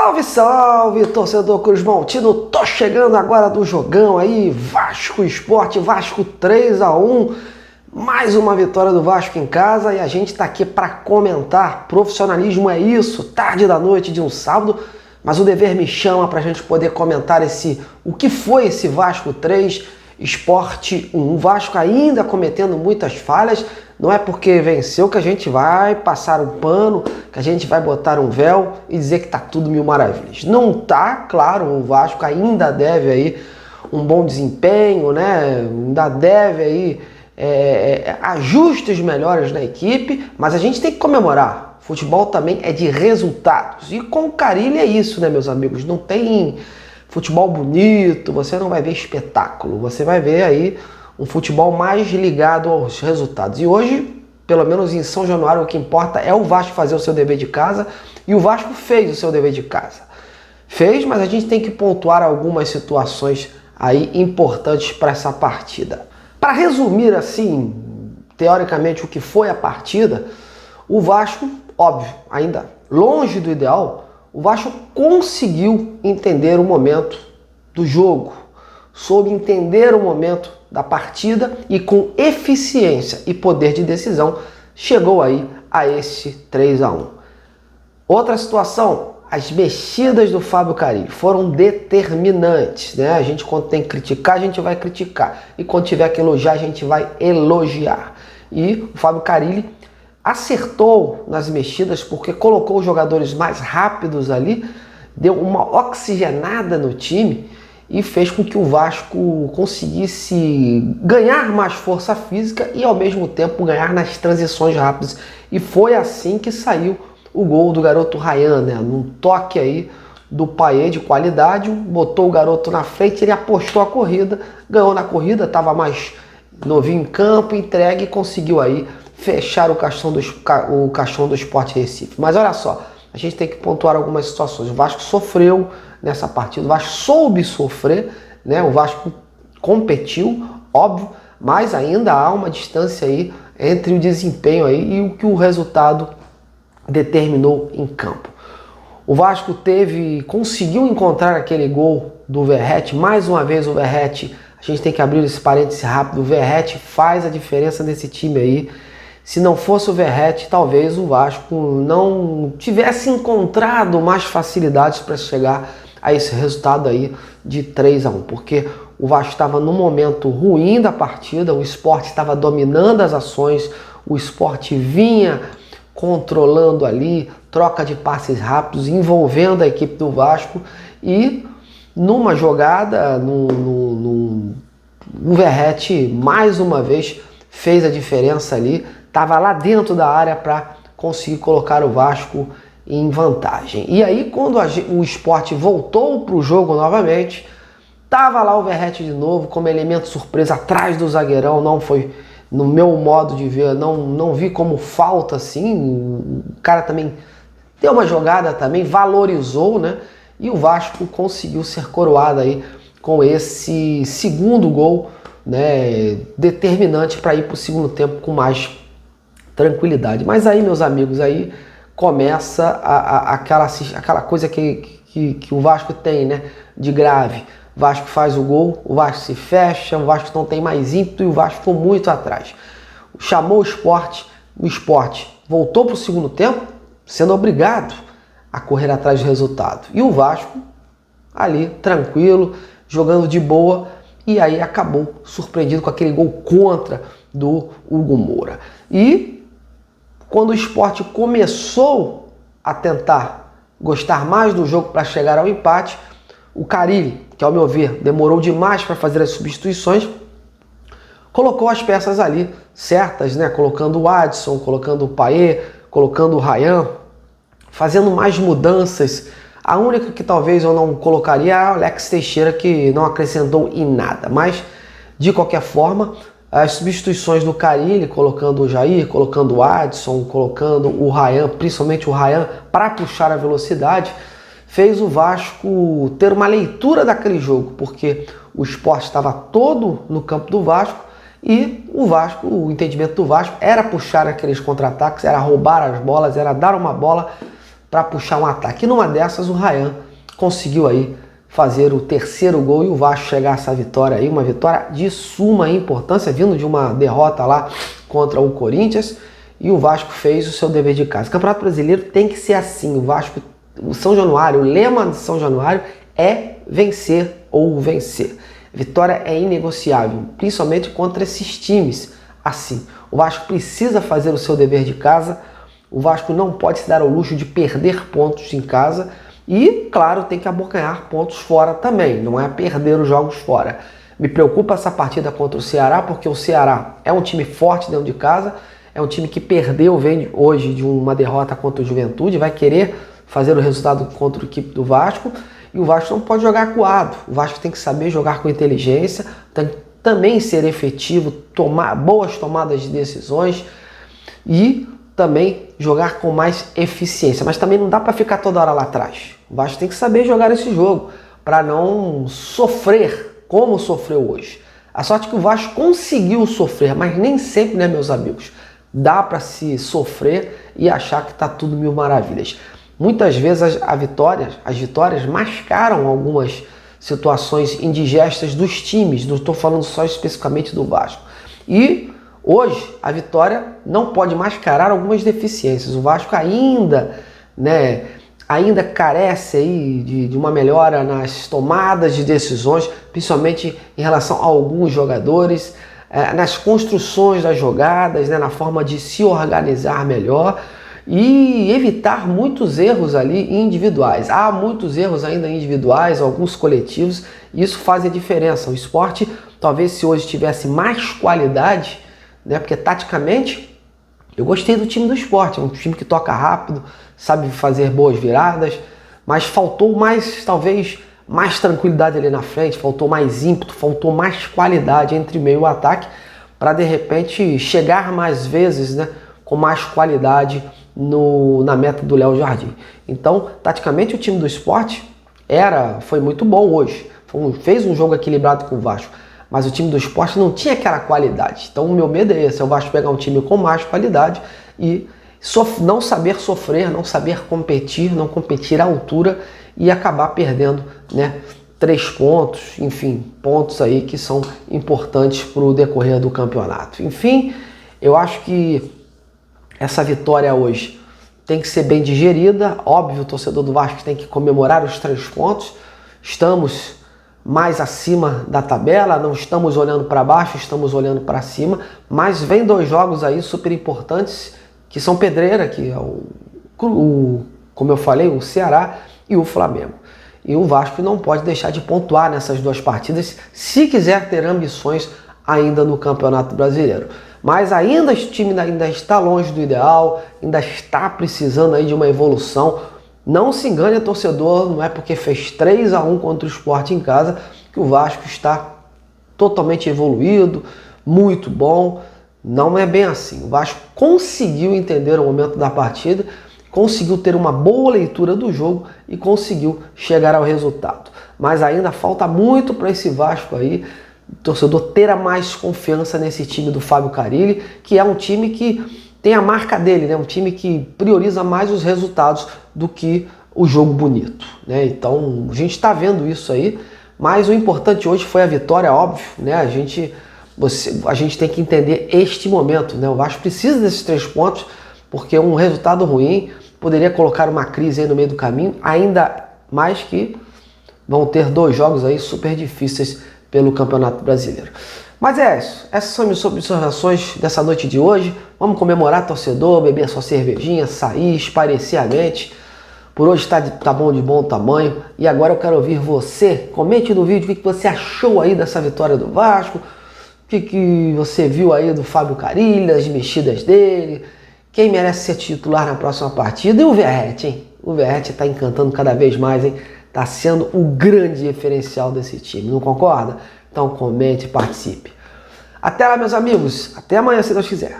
Salve, salve, torcedor cruzmaltino, tô chegando agora do jogão aí, Vasco Sport, Vasco 3-1, mais uma vitória do Vasco em casa e a gente tá aqui para comentar. Profissionalismo é isso, tarde da noite de um sábado, mas o dever me chama pra gente poder comentar o que foi esse Vasco 3, Sport 1. O Vasco ainda cometendo muitas falhas. Não é porque venceu que a gente vai passar um pano, que a gente vai botar um véu e dizer que tá tudo mil maravilhas. Não tá, claro, o Vasco ainda deve aí um bom desempenho, né? Ainda deve aí ajustes melhores na equipe, mas a gente tem que comemorar. Futebol também é de resultados. E com o Carille é isso, né, meus amigos? Não tem futebol bonito, você não vai ver espetáculo, você vai ver aí um futebol mais ligado aos resultados. E hoje, pelo menos em São Januário, o que importa é o Vasco fazer o seu dever de casa, e o Vasco fez o seu dever de casa. Fez, mas a gente tem que pontuar algumas situações aí importantes para essa partida. Para resumir assim, teoricamente, o que foi a partida, o Vasco, óbvio, ainda longe do ideal, o Vasco conseguiu entender o momento do jogo, soube entender o momento da partida e com eficiência e poder de decisão chegou aí a esse 3-1. Outra situação, as mexidas do Fábio Carille foram determinantes, né? A gente, quando tem que criticar, a gente vai criticar, e quando tiver que elogiar, a gente vai elogiar. E o Fábio Carille acertou nas mexidas porque colocou os jogadores mais rápidos ali, deu uma oxigenada no time e fez com que o Vasco conseguisse ganhar mais força física e ao mesmo tempo ganhar nas transições rápidas. E foi assim que saiu o gol do garoto Ryan, né? Num toque aí do Payet de qualidade, botou o garoto na frente, ele apostou a corrida, ganhou na corrida, estava mais novinho em campo, entregue e conseguiu aí fechar o caixão do Sport Recife. Mas olha só, a gente tem que pontuar algumas situações. O Vasco sofreu nessa partida, o Vasco soube sofrer, né? O Vasco competiu, óbvio, mas ainda há uma distância aí entre o desempenho aí e o que o resultado determinou em campo. O Vasco conseguiu encontrar aquele gol do Verratti, mais uma vez o Verratti, a gente tem que abrir esse parêntese rápido, o Verratti faz a diferença nesse time aí. Se não fosse o Verratti, talvez o Vasco não tivesse encontrado mais facilidades para chegar a esse resultado aí de 3-1, porque o Vasco estava num momento ruim da partida, o Sport estava dominando as ações, o Sport vinha controlando ali, troca de passes rápidos, envolvendo a equipe do Vasco, e numa jogada, o Verratti mais uma vez fez a diferença ali, estava lá dentro da área para conseguir colocar o Vasco em vantagem. E aí, quando o Sport voltou para o jogo novamente, estava lá o Verratti de novo como elemento surpresa atrás do zagueirão. Não foi, no meu modo de ver, não vi como falta assim. O cara também deu uma jogada, também valorizou, né? E o Vasco conseguiu ser coroado aí com esse segundo gol, né, determinante para ir para o segundo tempo com mais tranquilidade. Mas aí, meus amigos, aí começa aquela coisa que o Vasco tem, né, de grave. O Vasco faz o gol, o Vasco se fecha, o Vasco não tem mais ímpeto e o Vasco ficou muito atrás. Chamou o Sport voltou para o segundo tempo sendo obrigado a correr atrás do resultado. E o Vasco ali, tranquilo, jogando de boa, e aí acabou surpreendido com aquele gol contra do Hugo Moura. E quando o Sport começou a tentar gostar mais do jogo para chegar ao empate, o Carille, que ao meu ver demorou demais para fazer as substituições, colocou as peças ali certas, né? Colocando o Adson, colocando o Payet, colocando o Ryan, fazendo mais mudanças. A única que talvez eu não colocaria é o Alex Teixeira, que não acrescentou em nada. Mas, de qualquer forma, as substituições do Carille, colocando o Jair, colocando o Adson, colocando o Ryan, principalmente o Ryan, para puxar a velocidade, fez o Vasco ter uma leitura daquele jogo, porque o Sport estava todo no campo do Vasco e o entendimento do Vasco era puxar aqueles contra-ataques, era roubar as bolas, era dar uma bola para puxar um ataque. E numa dessas o Ryan conseguiu aí fazer o terceiro gol e o Vasco chegar a essa vitória aí, uma vitória de suma importância, vindo de uma derrota lá contra o Corinthians, e o Vasco fez o seu dever de casa. O Campeonato Brasileiro tem que ser assim, o Vasco, o São Januário, o lema de São Januário é vencer ou vencer. Vitória é inegociável, principalmente contra esses times assim. O Vasco precisa fazer o seu dever de casa, o Vasco não pode se dar ao luxo de perder pontos em casa e, claro, tem que abocanhar pontos fora também, não é perder os jogos fora. Me preocupa essa partida contra o Ceará, porque o Ceará é um time forte dentro de casa, é um time que perdeu, vem hoje de uma derrota contra o Juventude, vai querer fazer o resultado contra a equipe do Vasco, e o Vasco não pode jogar acuado, o Vasco tem que saber jogar com inteligência, tem que também ser efetivo, tomar boas tomadas de decisões e também jogar com mais eficiência. Mas também não dá para ficar toda hora lá atrás. O Vasco tem que saber jogar esse jogo para não sofrer como sofreu hoje. A sorte é que o Vasco conseguiu sofrer, mas nem sempre, né, meus amigos, dá para se sofrer e achar que está tudo mil maravilhas. Muitas vezes as vitórias mascaram algumas situações indigestas dos times, não estou falando só especificamente do Vasco. E hoje a vitória não pode mascarar algumas deficiências. O Vasco ainda carece aí de uma melhora nas tomadas de decisões, principalmente em relação a alguns jogadores, nas construções das jogadas, na forma de se organizar melhor e evitar muitos erros ali individuais. Há muitos erros ainda individuais, alguns coletivos, e isso faz a diferença. O esporte, talvez se hoje tivesse mais qualidade, porque taticamente eu gostei do time do esporte, é um time que toca rápido, sabe fazer boas viradas, mas faltou mais, talvez, mais tranquilidade ali na frente, faltou mais ímpeto, faltou mais qualidade entre meio e o ataque, para de repente chegar mais vezes, com mais qualidade na meta do Léo Jardim. Então, taticamente, o time do esporte foi muito bom hoje. Fez um jogo equilibrado com o Vasco, mas o time do esporte não tinha aquela qualidade. Então, o meu medo é esse: é o Vasco pegar um time com mais qualidade e não saber sofrer, não saber competir, não competir à altura e acabar perdendo, 3 pontos, enfim, pontos aí que são importantes para o decorrer do campeonato. Enfim, eu acho que essa vitória hoje tem que ser bem digerida. Óbvio, o torcedor do Vasco tem que comemorar os 3 pontos. Estamos mais acima da tabela, não estamos olhando para baixo, estamos olhando para cima. Mas vem 2 jogos aí super importantes, que são pedreira, que é como eu falei, o Ceará e o Flamengo. E o Vasco não pode deixar de pontuar nessas 2 partidas, se quiser ter ambições ainda no Campeonato Brasileiro. Mas ainda o time ainda está longe do ideal, ainda está precisando aí de uma evolução. Não se engane, torcedor, não é porque fez 3-1 contra o Sport em casa que o Vasco está totalmente evoluído, muito bom. Não é bem assim. O Vasco conseguiu entender o momento da partida, conseguiu ter uma boa leitura do jogo e conseguiu chegar ao resultado. Mas ainda falta muito para esse Vasco aí, o torcedor ter mais confiança nesse time do Fábio Carille, que é um time que tem a marca dele, um time que prioriza mais os resultados do que o jogo bonito. Então a gente está vendo isso aí, mas o importante hoje foi a vitória, óbvio. A gente tem que entender este momento. O Vasco precisa desses 3 pontos, porque um resultado ruim poderia colocar uma crise aí no meio do caminho, ainda mais que vão ter 2 jogos aí super difíceis pelo Campeonato Brasileiro. Mas é isso. Essas são minhas observações dessa noite de hoje. Vamos comemorar, torcedor, beber a sua cervejinha, sair, espairecer a mente. Por hoje tá bom, de bom tamanho. E agora eu quero ouvir você. Comente no vídeo o que você achou aí dessa vitória do Vasco. O que você viu aí do Fábio Carille, as mexidas dele. Quem merece ser titular na próxima partida. E o Verratti, hein? O Verratti tá encantando cada vez mais, hein? Tá sendo o grande diferencial desse time, não concorda? Então comente e participe. Até lá, meus amigos. Até amanhã, se Deus quiser.